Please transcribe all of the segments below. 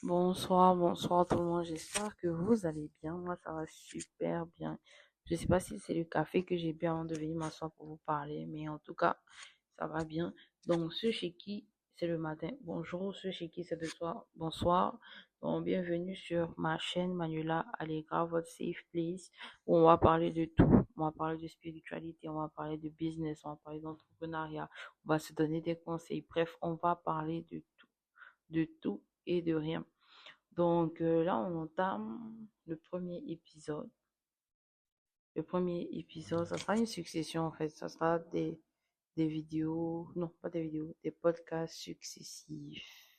Bonsoir tout le monde. J'espère que vous allez bien. Moi, ça va super bien. Je sais pas si c'est le café que j'ai bu avant de venir m'asseoir pour vous parler, mais en tout cas, ça va bien. Donc, ceux chez qui c'est le matin, bonjour. Ceux chez qui c'est le soir, bonsoir. Donc, bienvenue sur ma chaîne Manuela Allegra, votre safe place, où on va parler de tout. On va parler de spiritualité, on va parler de business, on va parler d'entrepreneuriat, on va se donner des conseils. Bref, on va parler de tout et de rien. Donc là, on entame le premier épisode. Le premier épisode, ça sera une succession en fait. Ça sera des vidéos, non, pas des vidéos, des podcasts successifs.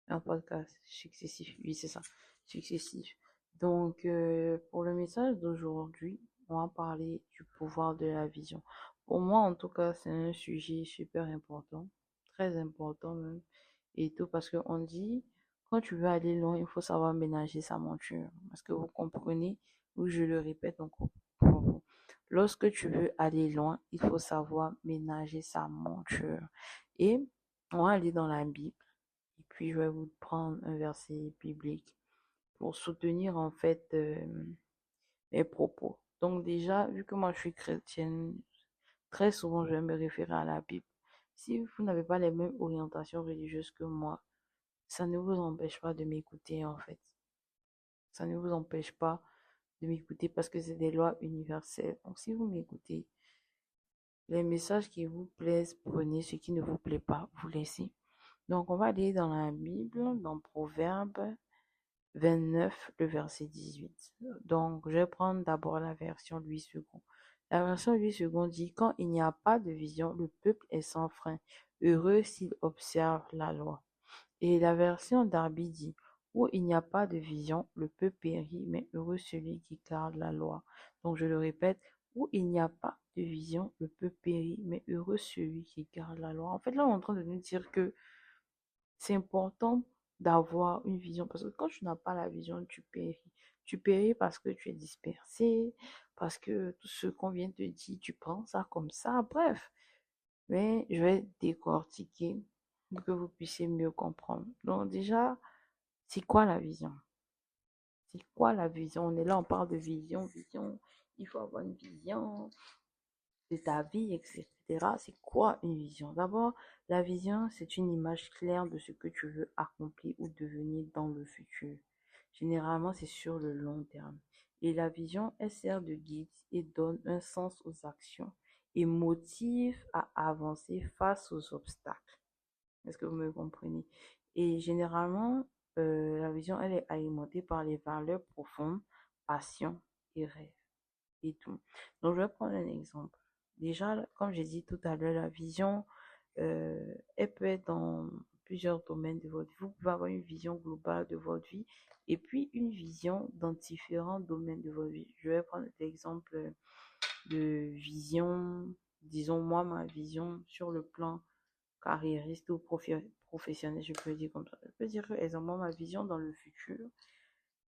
Un podcast successif, oui, c'est ça, successif. Donc, pour le message d'aujourd'hui, on va parler du pouvoir de la vision. Pour moi, en tout cas, c'est un sujet super important, très important même, et tout, parce qu'on dit, quand tu veux aller loin, il faut savoir ménager sa monture. Parce que vous comprenez, ou je le répète encore pour vous. Lorsque tu veux aller loin, il faut savoir ménager sa monture. Et on va aller dans la Bible. Et puis, je vais vous prendre un verset biblique pour soutenir en fait mes propos. Donc déjà, vu que moi je suis chrétienne, très souvent je vais me référer à la Bible. Si vous n'avez pas les mêmes orientations religieuses que moi, ça ne vous empêche pas de m'écouter en fait. Ça ne vous empêche pas de m'écouter parce que c'est des lois universelles. Donc si vous m'écoutez, les messages qui vous plaisent, prenez. Ce qui ne vous plaît pas, vous laissez. Donc on va aller dans la Bible, dans Proverbes 29, le verset 18. Donc, je vais prendre d'abord la version Louis II. La version Louis II dit, quand il n'y a pas de vision, le peuple est sans frein, heureux s'il observe la loi. Et la version Darby dit, où il n'y a pas de vision, le peuple périt, mais heureux celui qui garde la loi. Donc, je le répète, où il n'y a pas de vision, le peuple périt, mais heureux celui qui garde la loi. En fait, là, on est en train de nous dire que c'est important d'avoir une vision parce que quand tu n'as pas la vision, tu péris. Tu péris parce que tu es dispersé, parce que tout ce qu'on vient de te dire, tu prends ça comme ça. Bref, mais je vais décortiquer pour que vous puissiez mieux comprendre. Donc déjà, c'est quoi la vision? C'est quoi la vision? On est là, on parle de vision, vision. Il faut avoir une vision de ta vie, etc. C'est quoi une vision? D'abord, la vision, c'est une image claire de ce que tu veux accomplir ou devenir dans le futur. Généralement, c'est sur le long terme. Et la vision, elle sert de guide et donne un sens aux actions et motive à avancer face aux obstacles. Est-ce que vous me comprenez? Et généralement, la vision, elle est alimentée par les valeurs profondes, passion et rêve et tout. Donc, je vais prendre un exemple. Déjà, comme j'ai dit tout à l'heure, la vision, elle peut être dans plusieurs domaines de votre vie. Vous pouvez avoir une vision globale de votre vie et puis une vision dans différents domaines de votre vie. Je vais prendre l'exemple de vision, disons moi, ma vision sur le plan carriériste ou professionnel, je peux dire comme ça. Je peux dire que, exemple, moi, ma vision dans le futur,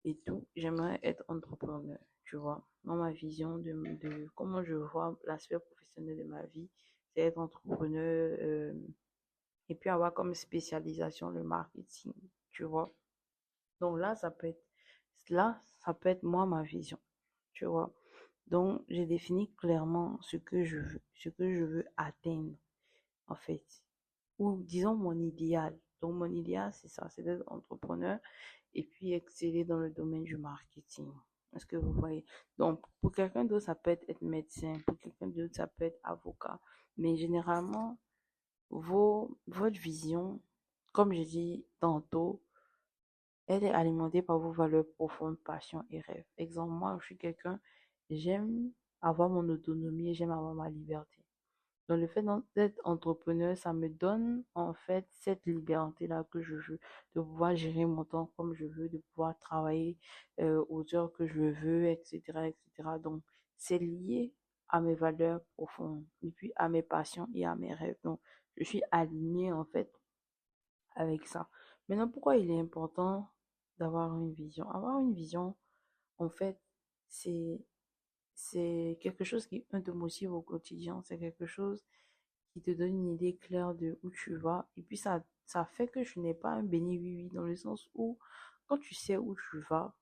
et tout, j'aimerais être entrepreneur, tu vois. Dans ma vision de comment je vois l'aspect professionnel de ma vie, c'est être entrepreneur et puis avoir comme spécialisation le marketing, tu vois. Donc là, ça peut être moi ma vision, tu vois. Donc, j'ai défini clairement ce que je veux, ce que je veux atteindre, en fait. Ou disons mon idéal. Donc, mon idéal, c'est ça, c'est d'être entrepreneur et puis exceller dans le domaine du marketing. Est-ce que vous voyez? Donc, pour quelqu'un d'autre, ça peut être médecin, pour quelqu'un d'autre, ça peut être avocat. Mais généralement, votre vision, comme je dis tantôt, elle est alimentée par vos valeurs profondes, passions et rêves. Exemple, moi, je suis quelqu'un, j'aime avoir mon autonomie et j'aime avoir ma liberté. Donc, le fait d'être entrepreneur, ça me donne en fait cette liberté-là que je veux, de pouvoir gérer mon temps comme je veux, de pouvoir travailler aux heures que je veux, etc., etc. Donc, c'est lié à mes valeurs profondes et puis à mes passions et à mes rêves. Donc, je suis alignée en fait avec ça. Maintenant, pourquoi il est important d'avoir une vision? Avoir une vision, en fait, c'est c'est quelque chose qui te motive au quotidien. C'est quelque chose qui te donne une idée claire de où tu vas. Et puis ça fait que je n'ai pas un béni oui-oui dans le sens où quand tu sais où tu vas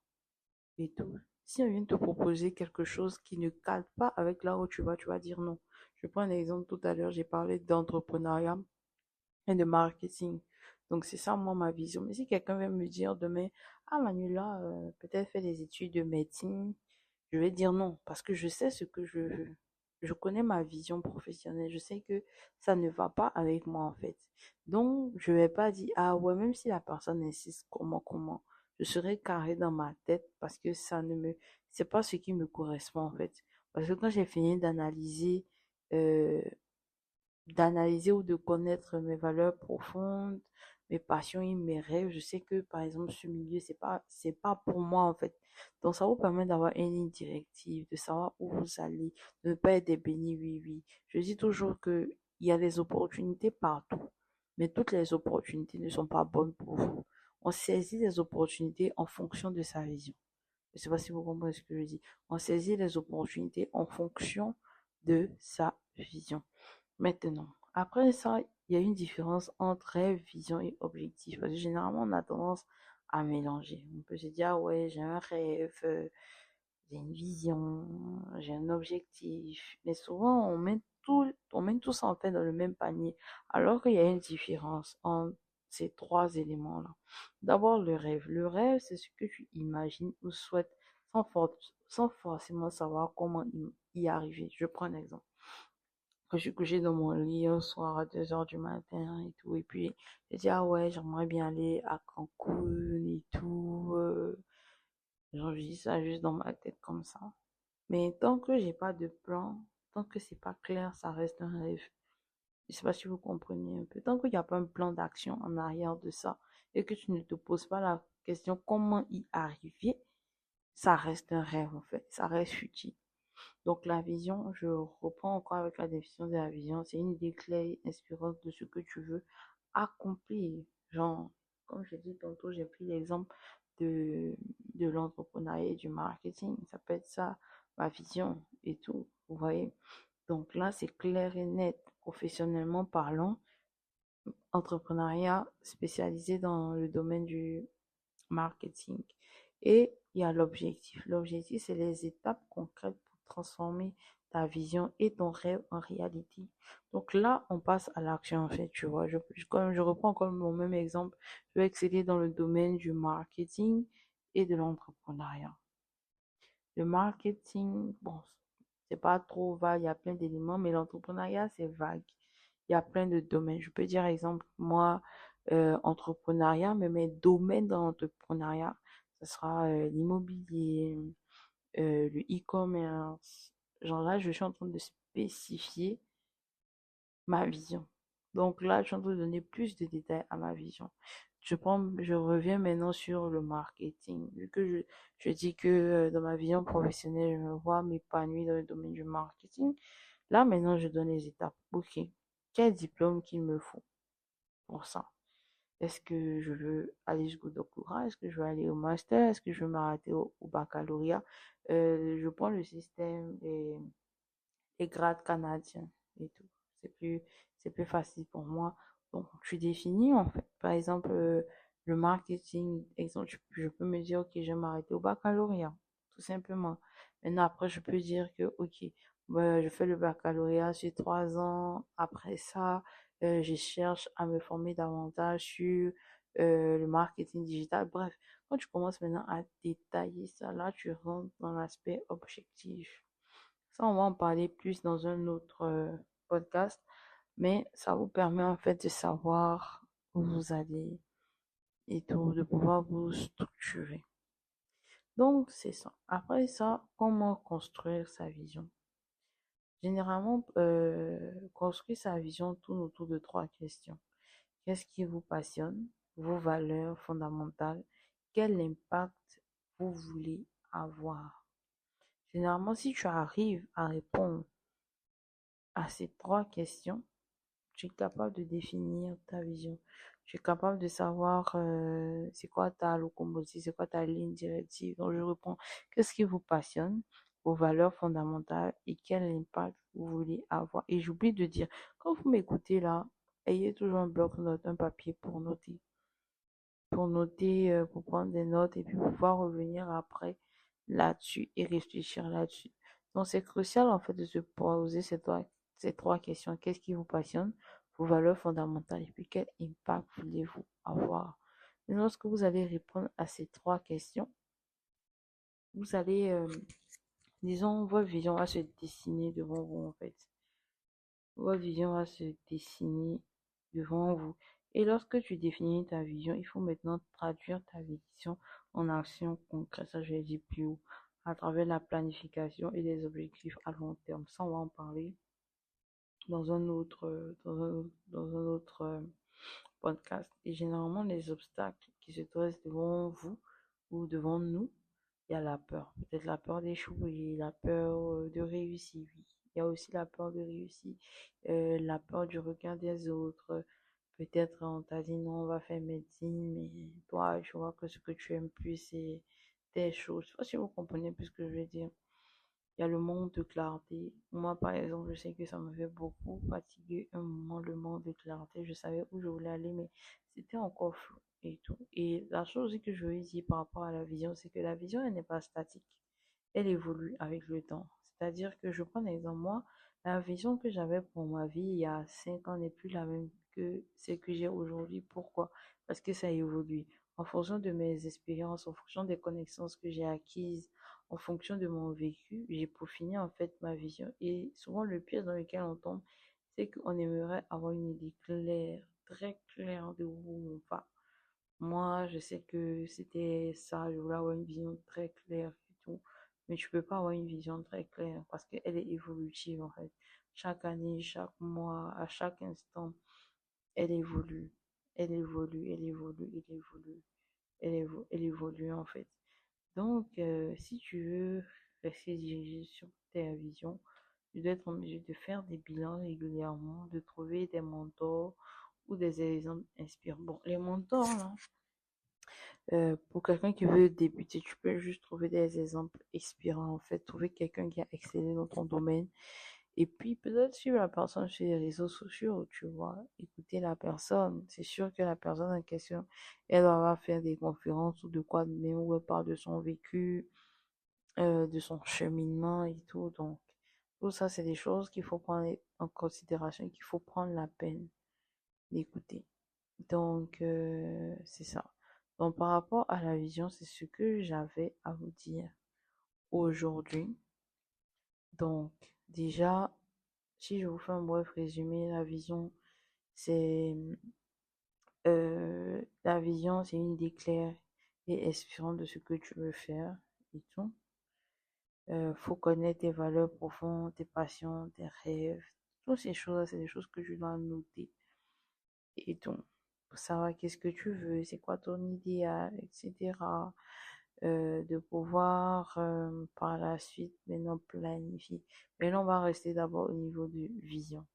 et tout, si on vient te proposer quelque chose qui ne cale pas avec là où tu vas dire non. Je prends un exemple tout à l'heure, j'ai parlé d'entrepreneuriat et de marketing. Donc, c'est ça, moi, ma vision. Mais si quelqu'un vient me dire demain, ah, Manuela, peut-être faire des études de médecine, je vais dire non, parce que je sais ce que je veux. Je connais ma vision professionnelle. Je sais que ça ne va pas avec moi, en fait. Donc, je vais pas dire, ah ouais, même si la personne insiste, comment, je serai carré dans ma tête parce que c'est pas ce qui me correspond, en fait. Parce que quand j'ai fini euh, d'analyser ou de connaître mes valeurs profondes, mes passions et mes rêves. Je sais que, par exemple, ce milieu, c'est pas pour moi, en fait. Donc, ça vous permet d'avoir une ligne directive, de savoir où vous allez, de ne pas être des bénis, oui, oui. Je dis toujours que il y a des opportunités partout, mais toutes les opportunités ne sont pas bonnes pour vous. On saisit les opportunités en fonction de sa vision. Je ne sais pas si vous comprenez ce que je dis. On saisit les opportunités en fonction de sa vision. Maintenant, après ça, il y a une différence entre rêve, vision et objectif. Parce que généralement, on a tendance à mélanger. On peut se dire, ah ouais, j'ai un rêve, j'ai une vision, j'ai un objectif. Mais souvent, on met tout ça en fait dans le même panier. Alors qu'il y a une différence entre ces trois éléments-là. D'abord, le rêve. Le rêve, c'est ce que tu imagines ou souhaites sans forcément savoir comment y arriver. Je prends un exemple. Quand je suis couchée dans mon lit au soir à 2 heures du matin et tout, et puis je dis, ah ouais, j'aimerais bien aller à Cancun et tout. Genre, je dis ça juste dans ma tête comme ça. Mais tant que j'ai pas de plan, tant que c'est pas clair, ça reste un rêve. Je sais pas si vous comprenez un peu. Tant qu'il n'y a pas un plan d'action en arrière de ça et que tu ne te poses pas la question comment y arriver, ça reste un rêve en fait. Ça reste futile. Donc la vision, je reprends encore avec la définition de la vision, c'est une idée claire et inspirante de ce que tu veux accomplir. Genre, comme je dit tantôt, j'ai pris l'exemple de, de l'entrepreneuriat et du marketing. Ça peut être ça, ma vision et tout. Vous voyez? Donc là, c'est clair et net. Professionnellement parlant, entrepreneuriat spécialisé dans le domaine du marketing. Et il y a l'objectif. L'objectif, c'est les étapes concrètes pour transformer ta vision et ton rêve en réalité. Donc là, on passe à l'action, en fait, tu vois. Comme je reprends encore mon même exemple, je vais exceller dans le domaine du marketing et de l'entrepreneuriat. Le marketing, bon, c'est pas trop vague, il y a plein d'éléments, mais l'entrepreneuriat, c'est vague. Il y a plein de domaines. Je peux dire, exemple, moi, entrepreneuriat, mais mes domaines dans l'entrepreneuriat, ce sera l'immobilier, le e-commerce. Genre là, je suis en train de spécifier ma vision. Donc là, je suis en train de donner plus de détails à ma vision. Je reviens maintenant sur le marketing. Vu que je dis que dans ma vision professionnelle, je me vois m'épanouir dans le domaine du marketing. Là, maintenant, je donne les étapes. Ok, quel diplôme qu'il me faut pour ça? Est-ce que je veux aller jusqu'au doctorat? Est-ce que je veux aller au master? Est-ce que je veux m'arrêter au baccalauréat? Je prends le système des grades canadiens et tout. C'est plus, c'est plus facile pour moi. Donc, tu définis en fait. Par exemple, le marketing, exemple, je peux me dire, ok, je vais m'arrêter au baccalauréat, tout simplement. Maintenant, après, je peux dire que, ok, je fais le baccalauréat sur 3 ans. Après ça, je cherche à me former davantage sur le marketing digital. Bref, quand tu commences maintenant à détailler ça, là, tu rentres dans l'aspect objectif. Ça, on va en parler plus dans un autre podcast, mais ça vous permet en fait de savoir où vous allez et tout, de pouvoir vous structurer. Donc, c'est ça. Après ça, comment construire sa vision? Généralement, construire sa vision tourne autour de trois questions. Qu'est-ce qui vous passionne? Vos valeurs fondamentales? Quel impact vous voulez avoir? Généralement, si tu arrives à répondre à ces trois questions, tu es capable de définir ta vision. Tu es capable de savoir c'est quoi ta locomotive, c'est quoi ta ligne directive. Donc, je reprends. Qu'est-ce qui vous passionne, vos valeurs fondamentales et quel impact vous voulez avoir. Et j'oublie de dire, quand vous m'écoutez là, ayez toujours un bloc-notes, un papier pour prendre des notes et puis pouvoir revenir après là-dessus et réfléchir là-dessus. Donc, c'est crucial en fait de se poser ces trois questions. Qu'est-ce qui vous passionne, vos valeurs fondamentales et puis quel impact voulez-vous avoir? Et lorsque vous allez répondre à ces trois questions, vous allez, disons, votre vision va se dessiner devant vous en fait. Votre vision va se dessiner devant vous. Et lorsque tu définis ta vision, il faut maintenant traduire ta vision en action concrète. Ça, je l'ai dit plus haut, à travers la planification et les objectifs à long terme. Ça, on va en parler dans un autre podcast. Et généralement, les obstacles qui se dressent devant vous ou devant nous, il y a la peur. Peut-être la peur d'échouer, la peur de réussir. Oui. Il y a aussi la peur de réussir, la peur du regard des autres. Peut-être on t'a dit non, on va faire médecine, mais toi, je vois que ce que tu aimes plus, c'est des choses. Je sais pas si vous comprenez plus ce que je veux dire. Il y a le manque de clarté. Moi, par exemple, je sais que ça me fait beaucoup fatiguer un moment, le manque de clarté. Je savais où je voulais aller, mais c'était encore flou et tout. Et la chose que je veux dire par rapport à la vision, c'est que la vision, elle n'est pas statique. Elle évolue avec le temps. C'est-à-dire que je prends l'exemple, moi, la vision que j'avais pour ma vie il y a 5 ans n'est plus la même que celle que j'ai aujourd'hui. Pourquoi? Parce que ça évolue. En fonction de mes expériences, en fonction des connaissances que j'ai acquises, en fonction de mon vécu, j'ai peaufiné en fait ma vision. Et souvent, le piège dans lequel on tombe, c'est qu'on aimerait avoir une idée claire, très claire de où on va. Moi, je sais que c'était ça, je voulais avoir une vision très claire et tout. Mais tu peux pas avoir une vision très claire parce qu'elle est évolutive en fait. Chaque année, chaque mois, à chaque instant, elle évolue. Elle évolue, elle évolue, elle évolue. Elle évolue en fait. Donc, si tu veux rester dirigé sur ta vision, tu dois être en mesure de faire des bilans régulièrement, de trouver des mentors ou des exemples inspirants. Bon, les mentors, là, pour quelqu'un qui veut débuter, tu peux juste trouver des exemples inspirants, en fait, trouver quelqu'un qui a excellé dans ton domaine. Et puis, peut-être suivre la personne sur les réseaux sociaux, tu vois, écouter la personne. C'est sûr que la personne en question, elle va faire des conférences ou de quoi, même où elle parle de son vécu, de son cheminement et tout. Donc, tout ça, c'est des choses qu'il faut prendre en considération, qu'il faut prendre la peine d'écouter. Donc, c'est ça. Donc, par rapport à la vision, c'est ce que j'avais à vous dire aujourd'hui. Donc, déjà, si je vous fais un bref résumé, la vision, c'est une idée claire et inspirante de ce que tu veux faire et tout. Faut connaître tes valeurs profondes, tes passions, tes rêves. Toutes ces choses, c'est des choses que tu dois noter et tout. Pour savoir qu'est-ce que tu veux, c'est quoi ton idéal, etc. De pouvoir par la suite maintenant planifier. Mais là, on va rester d'abord au niveau de vision.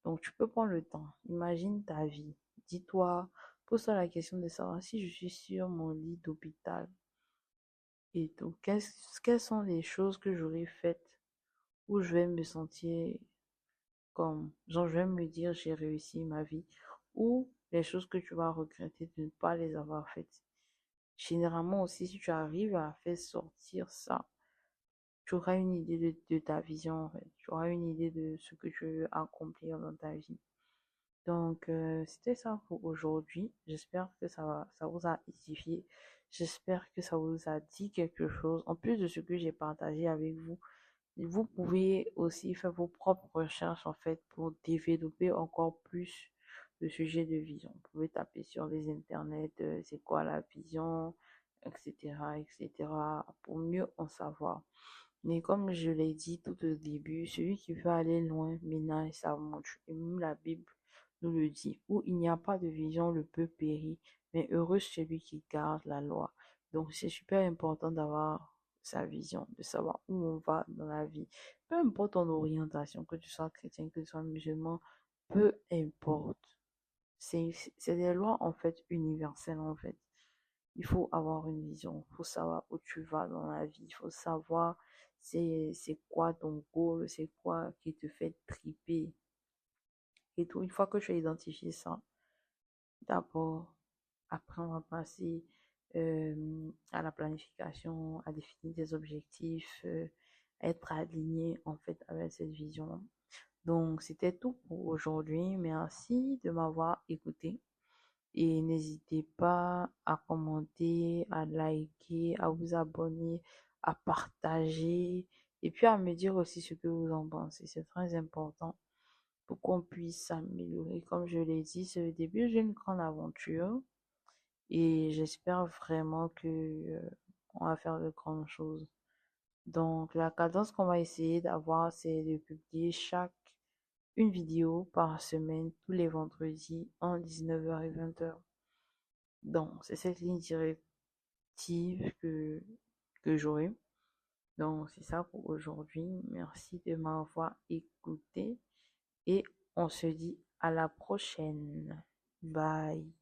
Donc, tu peux prendre le temps. Imagine ta vie. Dis-toi, pose-toi la question de savoir si je suis sur mon lit d'hôpital et tout. Quelles sont les choses que j'aurais faites où je vais me sentir comme, genre, je vais me dire, j'ai réussi ma vie, ou les choses que tu vas regretter de ne pas les avoir faites. Généralement aussi, si tu arrives à faire sortir ça, tu auras une idée de ta vision, en fait. Tu auras une idée de ce que tu veux accomplir dans ta vie. Donc, c'était ça pour aujourd'hui. J'espère que ça vous a édifié. J'espère que ça vous a dit quelque chose. En plus de ce que j'ai partagé avec vous, vous pouvez aussi faire vos propres recherches, en fait, pour développer encore plus le sujet de vision. Vous pouvez taper sur les internets, c'est quoi la vision, etc., etc., pour mieux en savoir. Mais comme je l'ai dit tout au début, celui qui veut aller loin ménage sa montre. Et même la Bible nous le dit. Où il n'y a pas de vision, le peuple périt, mais heureux celui qui garde la loi. Donc c'est super important d'avoir sa vision, de savoir où on va dans la vie. Peu importe ton orientation, que tu sois chrétien, que tu sois musulman, peu importe. C'est des lois en fait universelles en fait. Il faut avoir une vision, il faut savoir où tu vas dans la vie, il faut savoir c'est quoi ton goal, c'est quoi qui te fait triper et tout. Une fois que tu as identifié ça, d'abord, après, on va passer à la planification, à définir des objectifs, être aligné en fait avec cette vision. Donc, c'était tout pour aujourd'hui. Merci de m'avoir écouté et n'hésitez pas à commenter, à liker, à vous abonner, à partager et puis à me dire aussi ce que vous en pensez. C'est très important pour qu'on puisse s'améliorer. Comme je l'ai dit, c'est le début d'une grande aventure et j'espère vraiment que on va faire de grandes choses. Donc, la cadence qu'on va essayer d'avoir, c'est de publier une vidéo par semaine, tous les vendredis, en 19h et 20h. Donc, c'est cette ligne directive que j'aurai. Donc, c'est ça pour aujourd'hui. Merci de m'avoir écouté et on se dit à la prochaine. Bye.